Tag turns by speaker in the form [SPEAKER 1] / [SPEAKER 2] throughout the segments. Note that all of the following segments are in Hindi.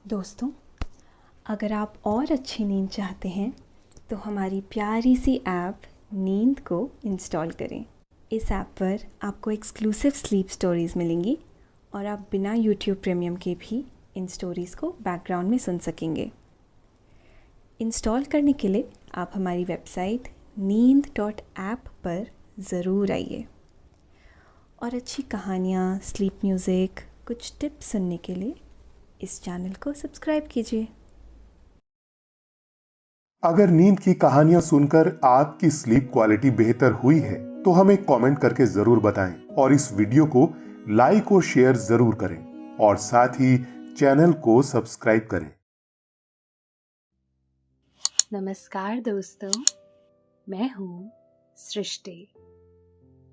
[SPEAKER 1] दोस्तों, अगर आप और अच्छी नींद चाहते हैं तो हमारी प्यारी सी ऐप नींद को इंस्टॉल करें। इस ऐप पर आपको एक्सक्लूसिव स्लीप स्टोरीज़ मिलेंगी और आप बिना यूट्यूब प्रीमियम के भी इन स्टोरीज़ को बैकग्राउंड में सुन सकेंगे। इंस्टॉल करने के लिए आप हमारी वेबसाइट neend.app पर ज़रूर आइए और अच्छी कहानियाँ, स्लीप म्यूज़िक, कुछ टिप्स सुनने के लिए इस चैनल को सब्सक्राइब कीजिए।
[SPEAKER 2] अगर नींद की कहानियां सुनकर आपकी स्लीप क्वालिटी बेहतर हुई है तो हमें कमेंट करके जरूर बताएं और इस वीडियो को लाइक और शेयर जरूर करें और साथ ही चैनल को सब्सक्राइब करें।
[SPEAKER 3] नमस्कार दोस्तों, मैं हूँ सृष्टि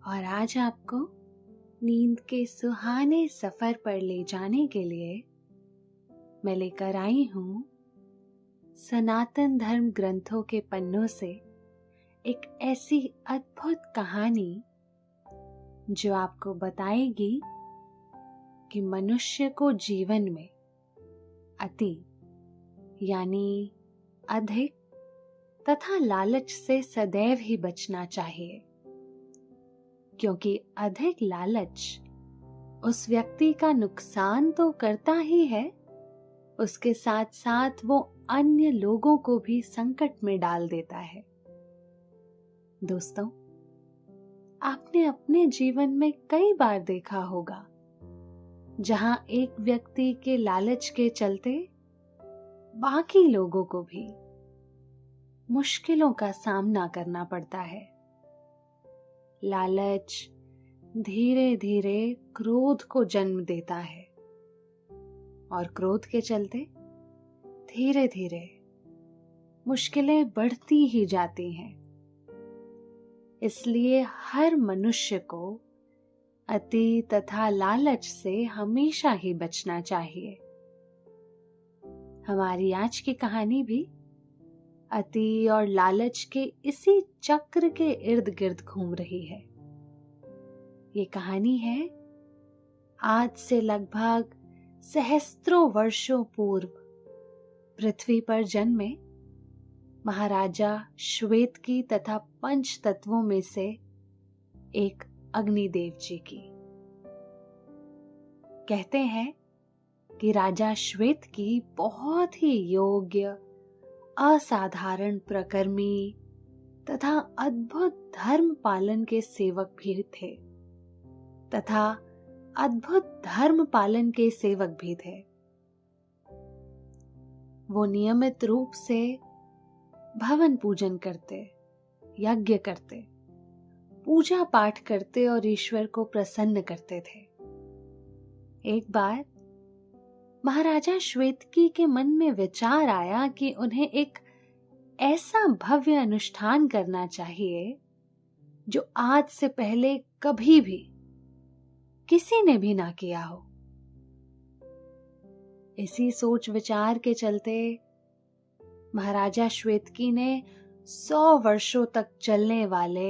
[SPEAKER 3] और आज आपको नींद के सुहाने सफर पर ले जाने के लिए मैं लेकर आई हूँ सनातन धर्म ग्रंथों के पन्नों से एक ऐसी अद्भुत कहानी जो आपको बताएगी कि मनुष्य को जीवन में अति यानी अधिक तथा लालच से सदैव ही बचना चाहिए, क्योंकि अधिक लालच उस व्यक्ति का नुकसान तो करता ही है, उसके साथ साथ वो अन्य लोगों को भी संकट में डाल देता है। दोस्तों, आपने अपने जीवन में कई बार देखा होगा जहां एक व्यक्ति के लालच के चलते बाकी लोगों को भी मुश्किलों का सामना करना पड़ता है। लालच धीरे धीरे क्रोध को जन्म देता है और क्रोध के चलते धीरे धीरे मुश्किलें बढ़ती ही जाती हैं। इसलिए हर मनुष्य को अति तथा लालच से हमेशा ही बचना चाहिए। हमारी आज की कहानी भी अति और लालच के इसी चक्र के इर्द गिर्द घूम रही है। ये कहानी है आज से लगभग सहस्त्रों वर्षों पूर्व पृथ्वी पर जन्मे महाराजा श्वेतकी तथा पंच तत्वों में से एक अग्निदेव जी की। कहते हैं कि राजा श्वेतकी बहुत ही योग्य, असाधारण प्रकर्मी तथा अद्भुत धर्म पालन के सेवक भी थे वो नियमित रूप से भवन पूजन करते, यज्ञ करते, पूजा पाठ करते और ईश्वर को प्रसन्न करते थे। एक बार महाराजा श्वेतकी के मन में विचार आया कि उन्हें एक ऐसा भव्य अनुष्ठान करना चाहिए जो आज से पहले कभी भी किसी ने भी ना किया हो। इसी सोच विचार के चलते महाराजा श्वेतकी ने 100 वर्षों तक चलने वाले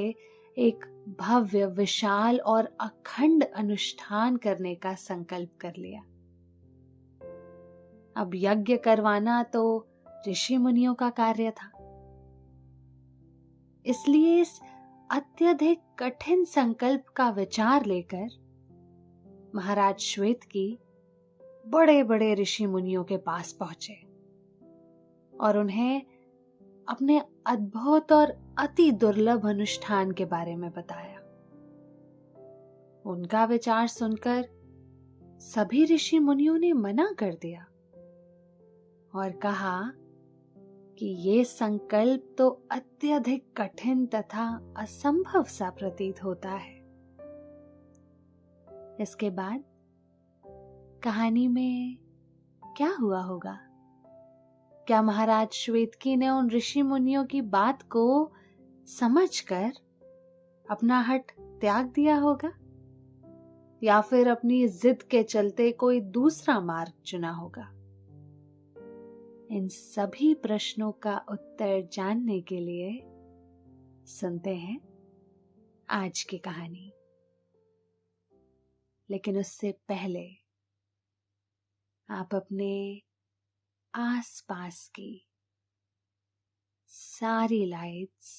[SPEAKER 3] एक भव्य, विशाल और अखंड अनुष्ठान करने का संकल्प कर लिया। अब यज्ञ करवाना तो ऋषि मुनियों का कार्य था, इसलिए इस अत्यधिक कठिन संकल्प का विचार लेकर महाराज श्वेतकी बड़े बड़े ऋषि मुनियों के पास पहुंचे और उन्हें अपने अद्भुत और अति दुर्लभ अनुष्ठान के बारे में बताया। उनका विचार सुनकर सभी ऋषि मुनियों ने मना कर दिया और कहा कि ये संकल्प तो अत्यधिक कठिन तथा असंभव सा प्रतीत होता है। इसके बाद कहानी में क्या हुआ होगा? क्या महाराज श्वेतकी ने उन ऋषि मुनियों की बात को समझकर अपना हठ त्याग दिया होगा या फिर अपनी जिद के चलते कोई दूसरा मार्ग चुना होगा? इन सभी प्रश्नों का उत्तर जानने के लिए सुनते हैं आज की कहानी। लेकिन उससे पहले आप अपने आसपास की सारी लाइट्स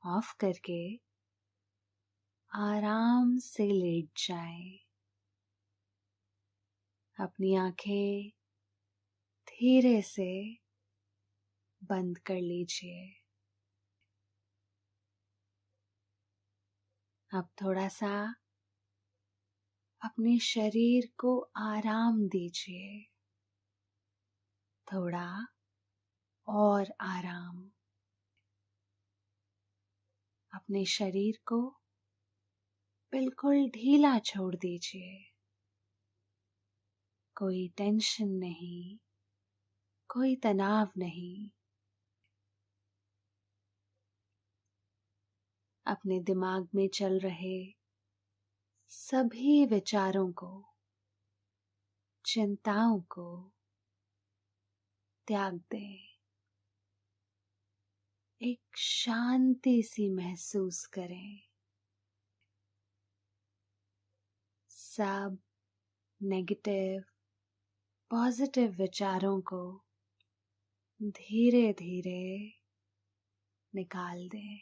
[SPEAKER 3] ऑफ करके आराम से लेट जाएं। अपनी आंखें धीरे से बंद कर लीजिए। अब थोड़ा सा अपने शरीर को आराम दीजिए, थोड़ा और आराम। अपने शरीर को बिल्कुल ढीला छोड़ दीजिए। कोई टेंशन नहीं, कोई तनाव नहीं। अपने दिमाग में चल रहे सभी विचारों को, चिंताओं को त्याग दें। एक शांति सी महसूस करें। सब नेगेटिव पॉजिटिव विचारों को धीरे धीरे निकाल दें।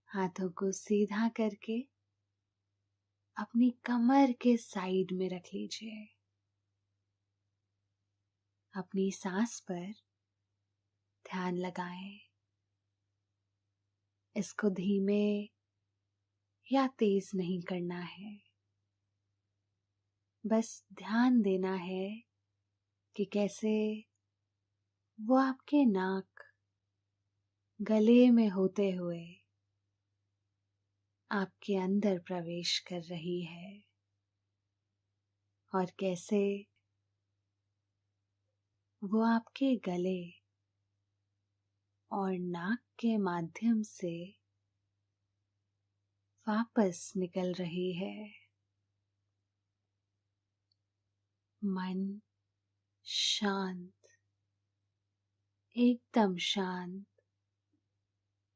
[SPEAKER 3] हाथों को सीधा करके अपनी कमर के साइड में रख लीजिए। अपनी सांस पर ध्यान लगाएं। इसको धीमे या तेज नहीं करना है, बस ध्यान देना है कि कैसे वो आपके नाक, गले में होते हुए आपके अंदर प्रवेश कर रही है और कैसे वो आपके गले और नाक के माध्यम से वापस निकल रही है। मन शांत, एकदम शांत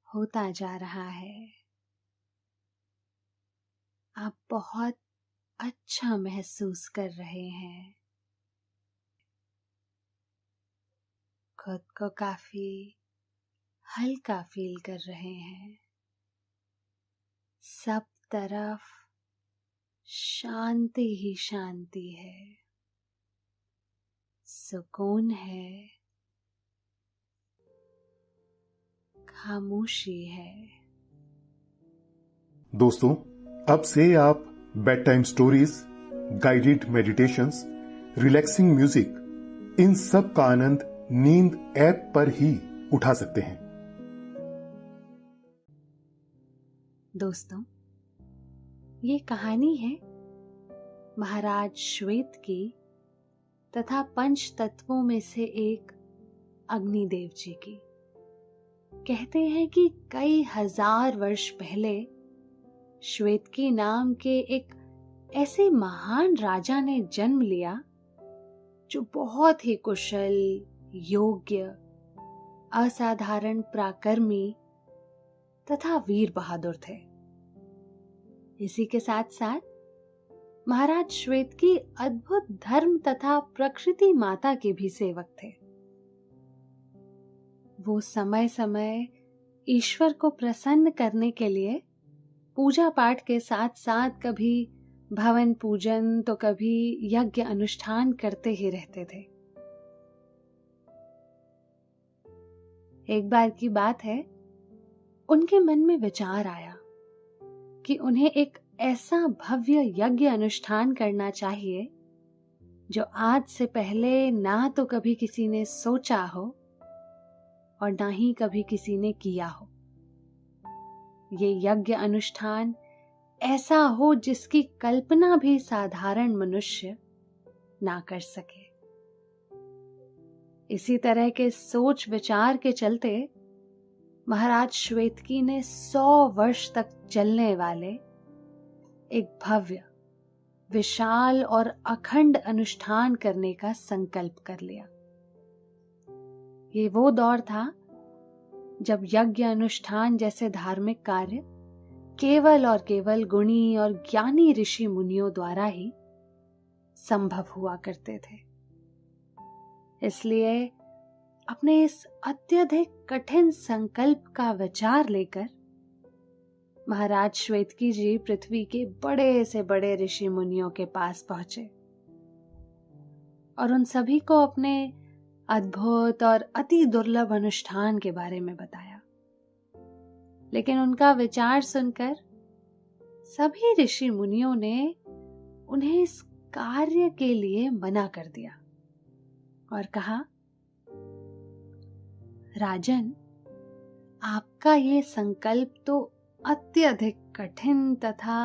[SPEAKER 3] होता जा रहा है। आप बहुत अच्छा महसूस कर रहे हैं। खुद को काफी हल्का फील कर रहे हैं। सब तरफ शांति ही शांति है, सुकून है, खामोशी है।
[SPEAKER 2] दोस्तों, अब से आप bed time stories, guided meditations, relaxing music, इन सब का आनंद नींद ऐप पर ही उठा सकते हैं।
[SPEAKER 3] दोस्तों, ये कहानी है महाराज श्वेत की तथा पंच तत्वों में से एक अग्निदेव जी की। कहते हैं कि कई हजार वर्ष पहले श्वेतकी नाम के एक ऐसे महान राजा ने जन्म लिया जो बहुत ही कुशल, योग्य, असाधारण पराक्रमी तथा वीर बहादुर थे। इसी के साथ साथ महाराज श्वेतकी अद्भुत धर्म तथा प्रकृति माता के भी सेवक थे। वो समय समय ईश्वर को प्रसन्न करने के लिए पूजा पाठ के साथ साथ कभी भवन पूजन तो कभी यज्ञ अनुष्ठान करते ही रहते थे। एक बार की बात है, उनके मन में विचार आया कि उन्हें एक ऐसा भव्य यज्ञ अनुष्ठान करना चाहिए जो आज से पहले ना तो कभी किसी ने सोचा हो और ना ही कभी किसी ने किया हो। ये यज्ञ अनुष्ठान ऐसा हो जिसकी कल्पना भी साधारण मनुष्य ना कर सके। इसी तरह के सोच विचार के चलते महाराज श्वेतकी ने 100 वर्ष तक चलने वाले एक भव्य, विशाल और अखंड अनुष्ठान करने का संकल्प कर लिया। ये वो दौर था जब यज्ञ अनुष्ठान जैसे धार्मिक कार्य केवल और केवल गुणी और ज्ञानी ऋषि मुनियों द्वारा ही संभव हुआ करते थे। इसलिए अपने इस अत्यधिक कठिन संकल्प का विचार लेकर महाराज श्वेतकी जी पृथ्वी के बड़े से बड़े ऋषि मुनियों के पास पहुंचे और उन सभी को अपने अद्भुत और अति दुर्लभ अनुष्ठान के बारे में बताया। लेकिन उनका विचार सुनकर सभी ऋषि मुनियों ने उन्हें इस कार्य के लिए मना कर दिया और कहा, राजन, आपका ये संकल्प तो अत्यधिक कठिन तथा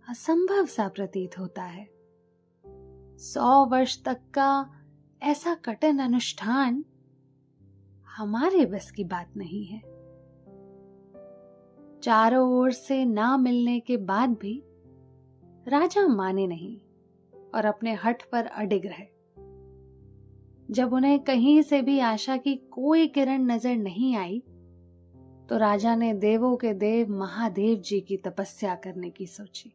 [SPEAKER 3] असंभव सा प्रतीत होता है। 100 वर्ष तक का ऐसा कठिन अनुष्ठान हमारे बस की बात नहीं है। चारों ओर से ना मिलने के बाद भी राजा माने नहीं और अपने हठ पर अडिग रहे। जब उन्हें कहीं से भी आशा की कोई किरण नजर नहीं आई तो राजा ने देवों के देव महादेव जी की तपस्या करने की सोची।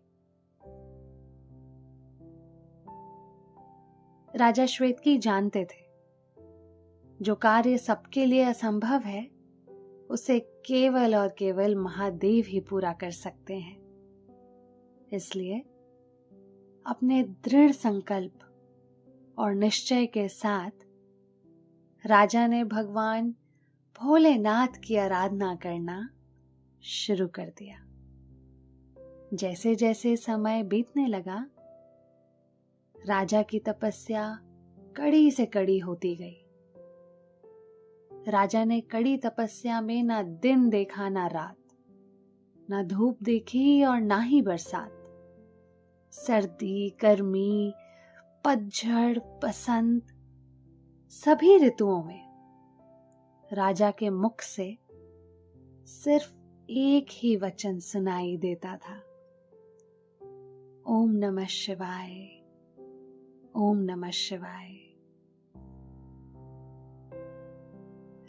[SPEAKER 3] राजा श्वेतकी जानते थे जो कार्य सबके लिए असंभव है उसे केवल और केवल महादेव ही पूरा कर सकते हैं। इसलिए अपने दृढ़ संकल्प और निश्चय के साथ राजा ने भगवान भोलेनाथ की आराधना करना शुरू कर दिया। जैसे जैसे समय बीतने लगा, राजा की तपस्या कड़ी से कड़ी होती गई। राजा ने कड़ी तपस्या में ना दिन देखा ना रात, ना धूप देखी और ना ही बरसात। सर्दी, गर्मी, पतझड़, बसंत, सभी ऋतुओं में राजा के मुख से सिर्फ एक ही वचन सुनाई देता था, ओम नमः शिवाय, ओम नमः शिवाय।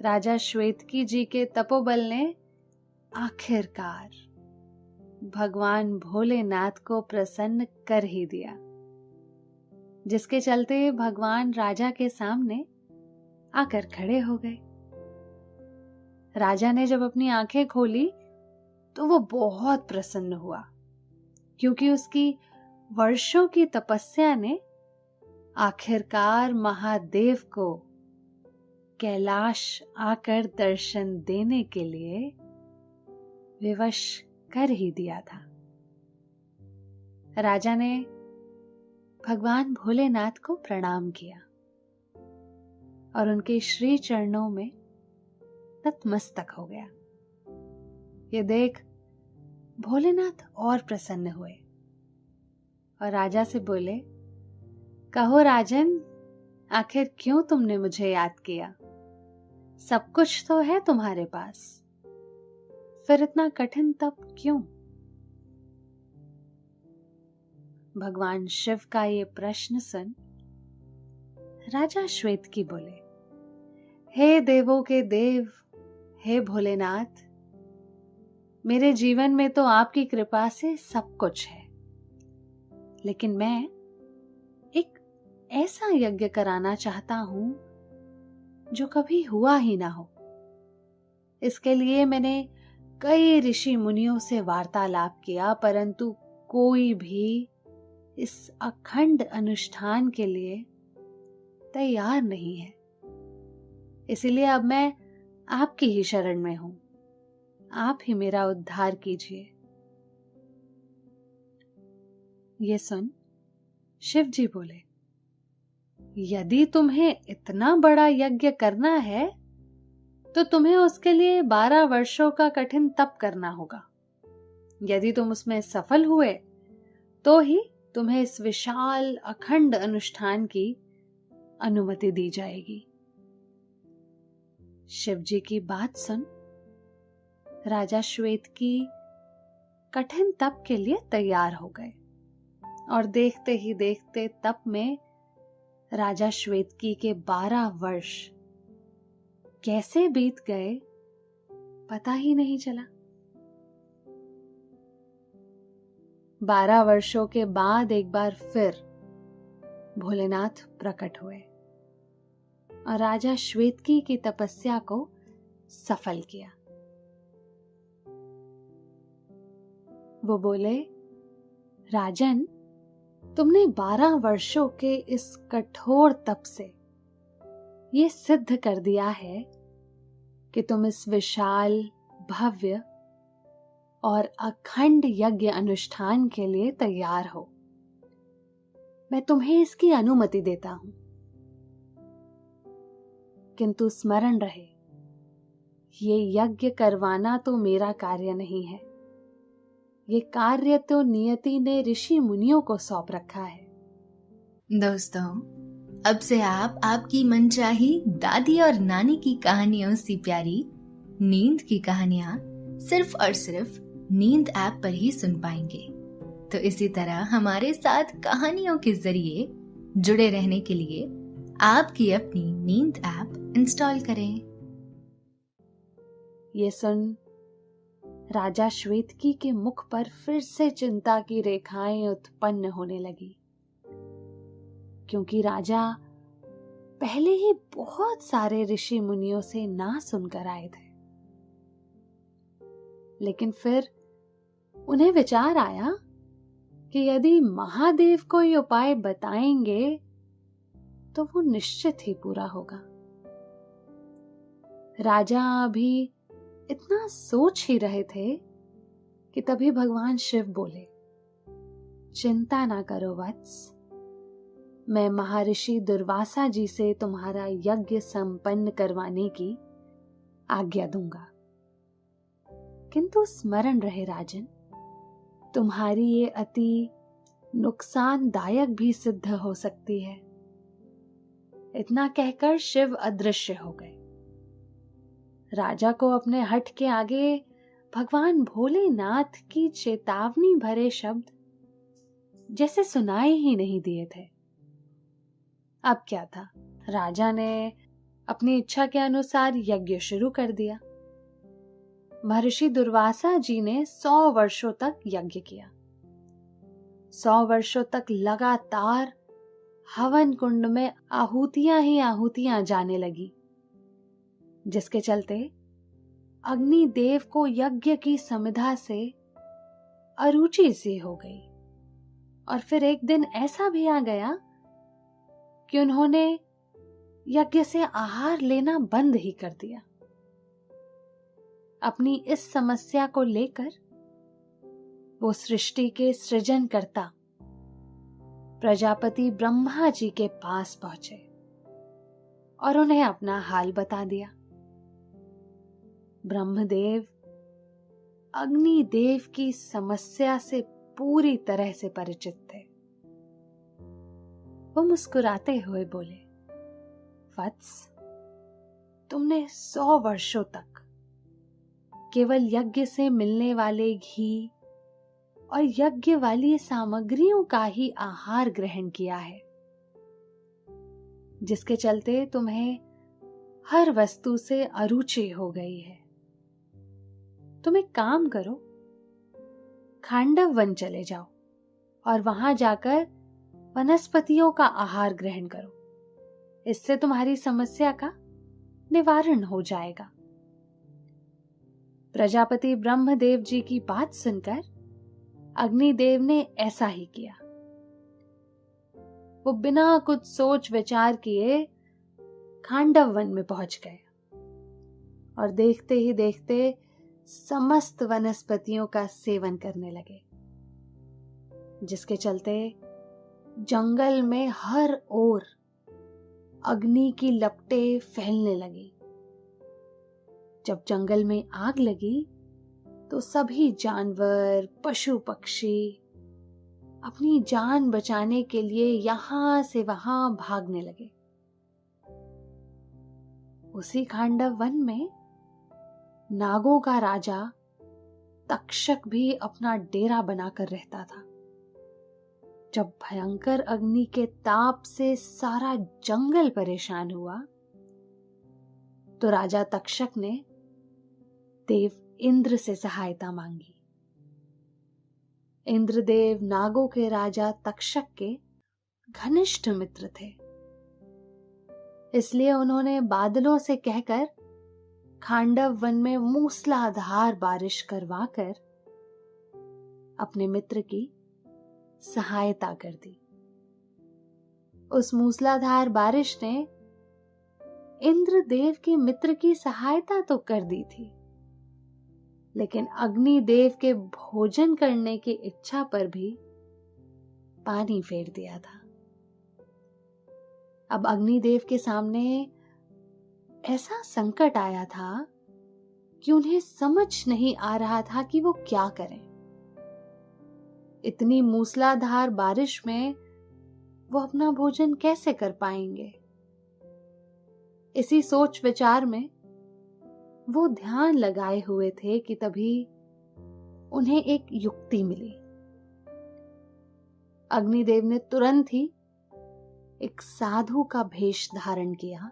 [SPEAKER 3] राजा श्वेतकी जी के तपोबल ने आखिरकार भगवान भोलेनाथ को प्रसन्न कर ही दिया, जिसके चलते भगवान राजा के सामने आकर खड़े हो गए। राजा ने जब अपनी आंखें खोली तो वो बहुत प्रसन्न हुआ, क्योंकि उसकी वर्षों की तपस्या ने आखिरकार महादेव को कैलाश आकर दर्शन देने के लिए विवश कर ही दिया था। राजा ने भगवान भोलेनाथ को प्रणाम किया और उनके श्री चरणों में नतमस्तक हो गया। ये देख भोलेनाथ और प्रसन्न हुए और राजा से बोले, कहो राजन, आखिर क्यों तुमने मुझे याद किया? सब कुछ तो है तुम्हारे पास, फिर इतना कठिन तप क्यों? भगवान शिव का ये प्रश्न सुन राजा श्वेतकी बोले, हे देवों के देव, हे भोलेनाथ, मेरे जीवन में तो आपकी कृपा से सब कुछ है, लेकिन मैं एक ऐसा यज्ञ कराना चाहता हूं जो कभी हुआ ही ना हो। इसके लिए मैंने कई ऋषि मुनियों से वार्तालाप किया, परंतु कोई भी इस अखंड अनुष्ठान के लिए तैयार नहीं है। इसलिए अब मैं आपकी ही शरण में हूं, आप ही मेरा उद्धार कीजिए। ये सुन शिव जी बोले, यदि तुम्हें इतना बड़ा यज्ञ करना है तो तुम्हें उसके लिए 12 वर्षों का कठिन तप करना होगा। यदि तुम उसमें सफल हुए तो ही तुम्हें इस विशाल अखंड अनुष्ठान की अनुमति दी जाएगी। शिव जी की बात सुन राजा श्वेतकी कठिन तप के लिए तैयार हो गए और देखते ही देखते तप में राजा श्वेतकी के 12 वर्ष कैसे बीत गए पता ही नहीं चला। 12 वर्षों के बाद एक बार फिर भोलेनाथ प्रकट हुए और राजा श्वेतकी की तपस्या को सफल किया। वो बोले, राजन, तुमने 12 वर्षों के इस कठोर तप से ये सिद्ध कर दिया है कि तुम इस विशाल, भव्य और अखंड यज्ञ अनुष्ठान के लिए तैयार हो। मैं तुम्हें इसकी अनुमति देता हूं, किंतु स्मरण रहे, ये यज्ञ करवाना तो मेरा कार्य नहीं है। ये कार्य तो नियति ने ऋषि मुनियों को सौंप रखा है।
[SPEAKER 4] दोस्तों, अब से आप आपकी मनचाही दादी और नानी की कहानियों से प्यारी नींद की कहानियां सिर्फ और सिर्फ नींद ऐप पर ही सुन पाएंगे। तो इसी तरह हमारे साथ कहानियों के जरिए जुड़े रहने के लिए आपकी अपनी नींद ऐप इंस्टॉल करें।
[SPEAKER 3] ये सुन राजा श्वेतकी के मुख पर फिर से चिंता की रेखाएं उत्पन्न होने लगी, क्योंकि राजा पहले ही बहुत सारे ऋषि मुनियों से ना सुनकर आए थे। लेकिन फिर उन्हें विचार आया कि यदि महादेव कोई उपाय बताएंगे तो वो निश्चित ही पूरा होगा। राजा अभी इतना सोच ही रहे थे कि तभी भगवान शिव बोले, चिंता ना करो वत्स, मैं महर्षि दुर्वासा जी से तुम्हारा यज्ञ संपन्न करवाने की आज्ञा दूंगा। किंतु स्मरण रहे राजन, तुम्हारी ये अति नुकसानदायक भी सिद्ध हो सकती है। इतना कहकर शिव अदृश्य हो गए। राजा को अपने हठ के आगे भगवान भोलेनाथ की चेतावनी भरे शब्द जैसे सुनाई ही नहीं दिए थे। अब क्या था, राजा ने अपनी इच्छा के अनुसार यज्ञ शुरू कर दिया। महर्षि दुर्वासा जी ने 100 वर्षों तक यज्ञ किया। 100 वर्षों तक लगातार हवन कुंड में आहुतियां ही आहुतियां जाने लगी, जिसके चलते अग्निदेव को यज्ञ की समिधा से अरुचि सी हो गई। और फिर एक दिन ऐसा भी आ गया कि उन्होंने यज्ञ से आहार लेना बंद ही कर दिया। अपनी इस समस्या को लेकर वो सृष्टि के सृजनकर्ता प्रजापति ब्रह्मा जी के पास पहुंचे और उन्हें अपना हाल बता दिया। ब्रह्मदेव अग्निदेव की समस्या से पूरी तरह से परिचित थे। वो मुस्कुराते हुए बोले, वत्स, तुमने 100 वर्षों तक केवल यज्ञ से मिलने वाले घी और यज्ञ वाली सामग्रियों का ही आहार ग्रहण किया है, जिसके चलते तुम्हें हर वस्तु से अरुचि हो गई है। तुम एक काम करो, खांडव वन चले जाओ और वहां जाकर वनस्पतियों का आहार ग्रहण करो। इससे तुम्हारी समस्या का निवारण हो जाएगा। प्रजापति ब्रह्मदेव जी की बात सुनकर अग्निदेव ने ऐसा ही किया। वो बिना कुछ सोच विचार किए खांडव वन में पहुंच गए और देखते ही देखते समस्त वनस्पतियों का सेवन करने लगे, जिसके चलते जंगल में हर ओर अग्नि की लपटें फैलने लगी। जब जंगल में आग लगी तो सभी जानवर, पशु पक्षी अपनी जान बचाने के लिए यहां से वहां भागने लगे। उसी खांडव वन में नागों का राजा तक्षक भी अपना डेरा बनाकर रहता था। जब भयंकर अग्नि के ताप से सारा जंगल परेशान हुआ तो राजा तक्षक ने देव इंद्र से सहायता मांगी। इंद्रदेव नागों के राजा तक्षक के घनिष्ठ मित्र थे। इसलिए उन्होंने बादलों से कहकर खांडव वन में मूसलाधार बारिश करवाकर अपने मित्र की सहायता कर दी। उस मूसलाधार बारिश ने इंद्रदेव के मित्र की सहायता तो कर दी थी, लेकिन अग्निदेव के भोजन करने की इच्छा पर भी पानी फेर दिया था। अब अग्निदेव के सामने ऐसा संकट आया था कि उन्हें समझ नहीं आ रहा था कि वो क्या करें। इतनी मूसलाधार बारिश में वो अपना भोजन कैसे कर पाएंगे। इसी सोच विचार में वो ध्यान लगाए हुए थे कि तभी उन्हें एक युक्ति मिली। अग्निदेव ने तुरंत ही एक साधु का भेष धारण किया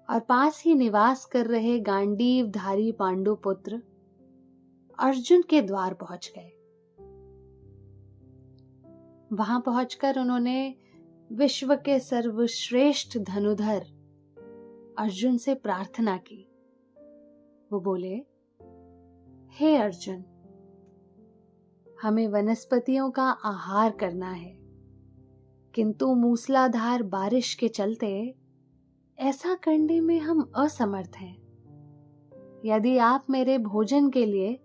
[SPEAKER 3] और पास ही निवास कर रहे गांडीवधारी पांडुपुत्र अर्जुन के द्वार पहुंच गए। वहां पहुंचकर उन्होंने विश्व के सर्वश्रेष्ठ धनुधर अर्जुन से प्रार्थना की। वो बोले, हे अर्जुन, हमें वनस्पतियों का आहार करना है, किंतु मूसलाधार बारिश के चलते ऐसा करने में हम असमर्थ हैं। यदि आप मेरे भोजन के लिए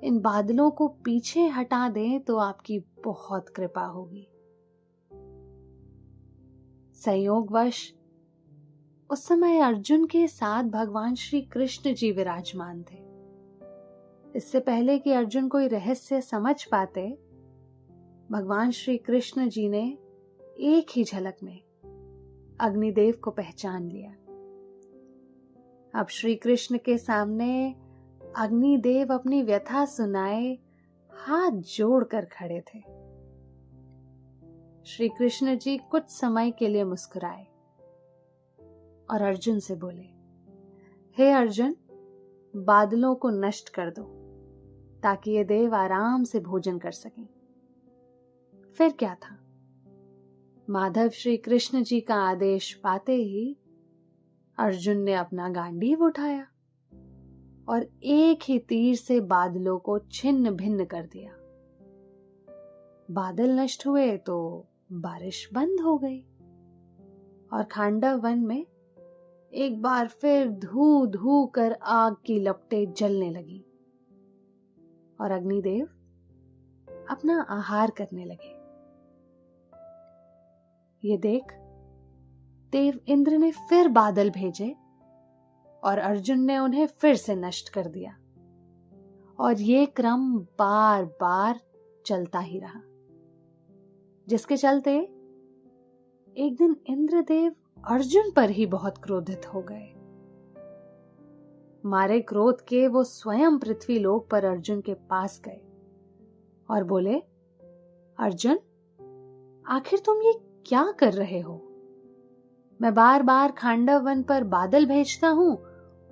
[SPEAKER 3] इन बादलों को पीछे हटा दें तो आपकी बहुत कृपा होगी। संयोगवश उस समय अर्जुन के साथ भगवान श्री कृष्ण जी विराजमान थे। इससे पहले कि अर्जुन कोई रहस्य समझ पाते, भगवान श्री कृष्ण जी ने एक ही झलक में अग्निदेव को पहचान लिया। अब श्री कृष्ण के सामने अग्निदेव अपनी व्यथा सुनाए हाथ जोड़कर खड़े थे। श्री कृष्ण जी कुछ समय के लिए मुस्कुराए और अर्जुन से बोले, हे अर्जुन, बादलों को नष्ट कर दो ताकि ये देव आराम से भोजन कर सकें। फिर क्या था, माधव श्री कृष्ण जी का आदेश पाते ही अर्जुन ने अपना गांडीव उठाया और एक ही तीर से बादलों को छिन्न भिन्न कर दिया। बादल नष्ट हुए तो बारिश बंद हो गई और खांडव वन में एक बार फिर धू धू कर आग की लपटें जलने लगी और अग्निदेव अपना आहार करने लगे। ये देख देव इंद्र ने फिर बादल भेजे और अर्जुन ने उन्हें फिर से नष्ट कर दिया और ये क्रम बार बार चलता ही रहा, जिसके चलते एक दिन इंद्रदेव अर्जुन पर ही बहुत क्रोधित हो गए। मारे क्रोध के वो स्वयं पृथ्वी लोक पर अर्जुन के पास गए और बोले, अर्जुन, आखिर तुम ये क्या कर रहे हो? मैं बार बार खांडव वन पर बादल भेजता हूं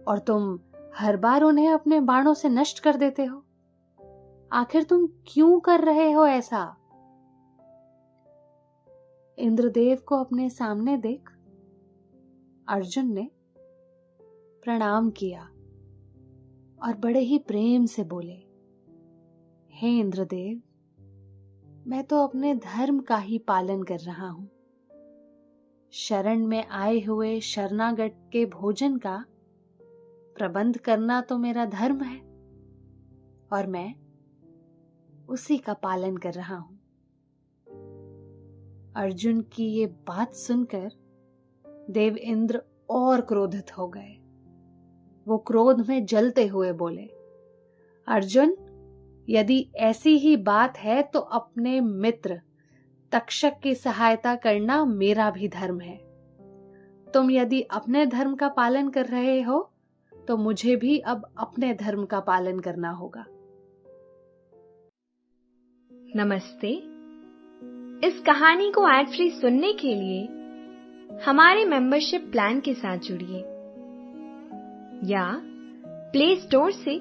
[SPEAKER 3] और तुम हर बार उन्हें अपने बाणों से नष्ट कर देते हो। आखिर तुम क्यों कर रहे हो ऐसा? इंद्रदेव को अपने सामने देख अर्जुन ने प्रणाम किया और बड़े ही प्रेम से बोले, हे इंद्रदेव, मैं तो अपने धर्म का ही पालन कर रहा हूं। शरण में आए हुए शरणागत के भोजन का प्रबंध करना तो मेरा धर्म है और मैं उसी का पालन कर रहा हूं। अर्जुन की ये बात सुनकर देव इंद्र और क्रोधित हो गए। वो क्रोध में जलते हुए बोले, अर्जुन, यदि ऐसी ही बात है तो अपने मित्र तक्षक की सहायता करना मेरा भी धर्म है। तुम यदि अपने धर्म का पालन कर रहे हो तो मुझे भी अब अपने धर्म का पालन करना होगा।
[SPEAKER 5] नमस्ते। इस कहानी को एड फ्री सुनने के लिए हमारे मेंबरशिप प्लान के साथ जुड़िए या प्ले स्टोर से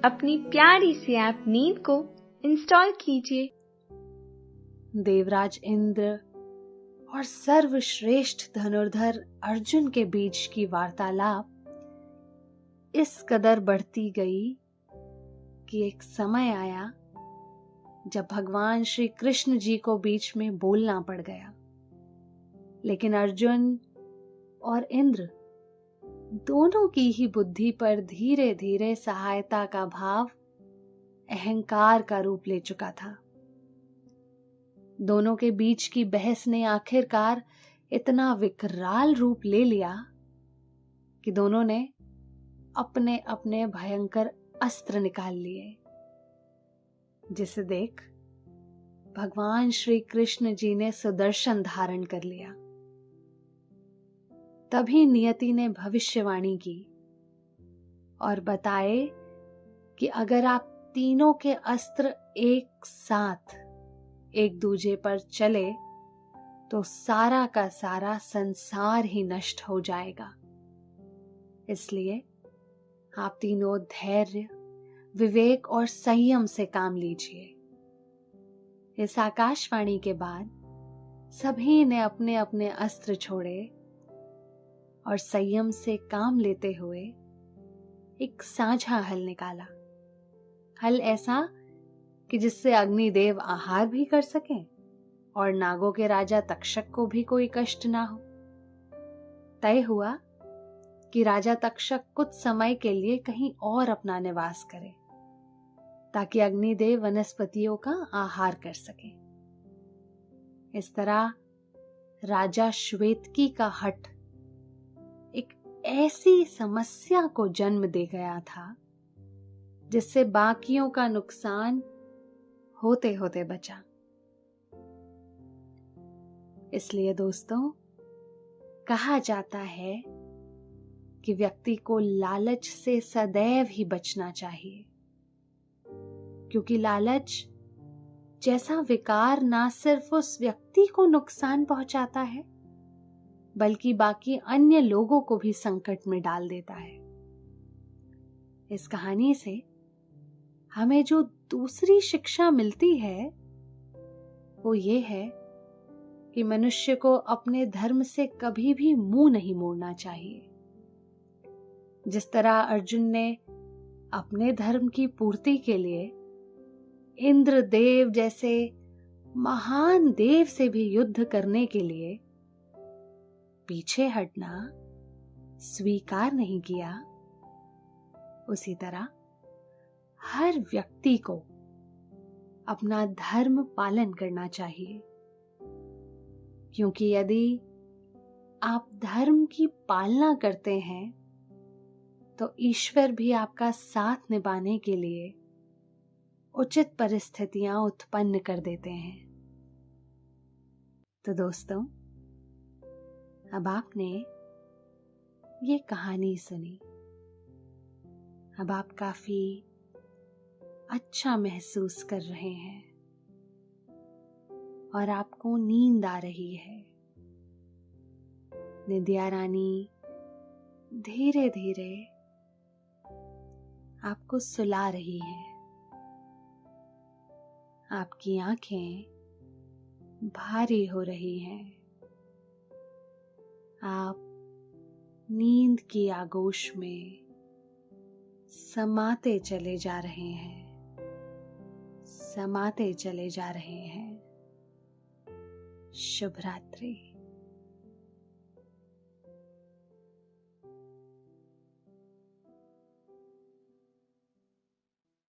[SPEAKER 5] अपनी प्यारी सी ऐप नींद को इंस्टॉल कीजिए।
[SPEAKER 3] देवराज इंद्र और सर्वश्रेष्ठ धनुर्धर अर्जुन के बीच की वार्तालाप इस कदर बढ़ती गई कि एक समय आया जब भगवान श्री कृष्ण जी को बीच में बोलना पड़ गया। लेकिन अर्जुन और इंद्र दोनों की ही बुद्धि पर धीरे धीरे सहायता का भाव अहंकार का रूप ले चुका था। दोनों के बीच की बहस ने आखिरकार इतना विकराल रूप ले लिया कि दोनों ने अपने अपने भयंकर अस्त्र निकाल लिए, जिसे देख भगवान श्री कृष्ण जी ने सुदर्शन धारण कर लिया। तभी नियति ने भविष्यवाणी की और बताए कि अगर आप तीनों के अस्त्र एक साथ एक दूजे पर चले तो सारा का सारा संसार ही नष्ट हो जाएगा। इसलिए आप तीनों धैर्य, विवेक और संयम से काम लीजिए। इस आकाशवाणी के बाद सभी ने अपने अपने अस्त्र छोड़े और संयम से काम लेते हुए एक साझा हल निकाला। हल ऐसा कि जिससे अग्निदेव आहार भी कर सकें और नागों के राजा तक्षक को भी कोई कष्ट ना हो। तय हुआ कि राजा तक्षक कुछ समय के लिए कहीं और अपना निवास करे ताकि अग्निदेव वनस्पतियों का आहार कर सके। इस तरह राजा श्वेतकी का हठ एक ऐसी समस्या को जन्म दे गया था जिससे बाकियों का नुकसान होते होते बचा। इसलिए दोस्तों, कहा जाता है कि व्यक्ति को लालच से सदैव ही बचना चाहिए, क्योंकि लालच जैसा विकार ना सिर्फ उस व्यक्ति को नुकसान पहुंचाता है बल्कि बाकी अन्य लोगों को भी संकट में डाल देता है। इस कहानी से हमें जो दूसरी शिक्षा मिलती है वो ये है कि मनुष्य को अपने धर्म से कभी भी मुंह नहीं मोड़ना चाहिए। जिस तरह अर्जुन ने अपने धर्म की पूर्ति के लिए इंद्रदेव जैसे महान देव से भी युद्ध करने के लिए पीछे हटना स्वीकार नहीं किया, उसी तरह हर व्यक्ति को अपना धर्म पालन करना चाहिए। क्योंकि यदि आप धर्म की पालना करते हैं तो ईश्वर भी आपका साथ निभाने के लिए उचित परिस्थितियां उत्पन्न कर देते हैं। तो दोस्तों, अब आपने ये कहानी सुनी, अब आप काफी अच्छा महसूस कर रहे हैं और आपको नींद आ रही है। निद्या रानी धीरे धीरे आपको सुला रही है। आपकी आंखें भारी हो रही हैं। आप नींद की आगोश में समाते चले जा रहे हैं, समाते चले जा रहे हैं। शुभ रात्रि।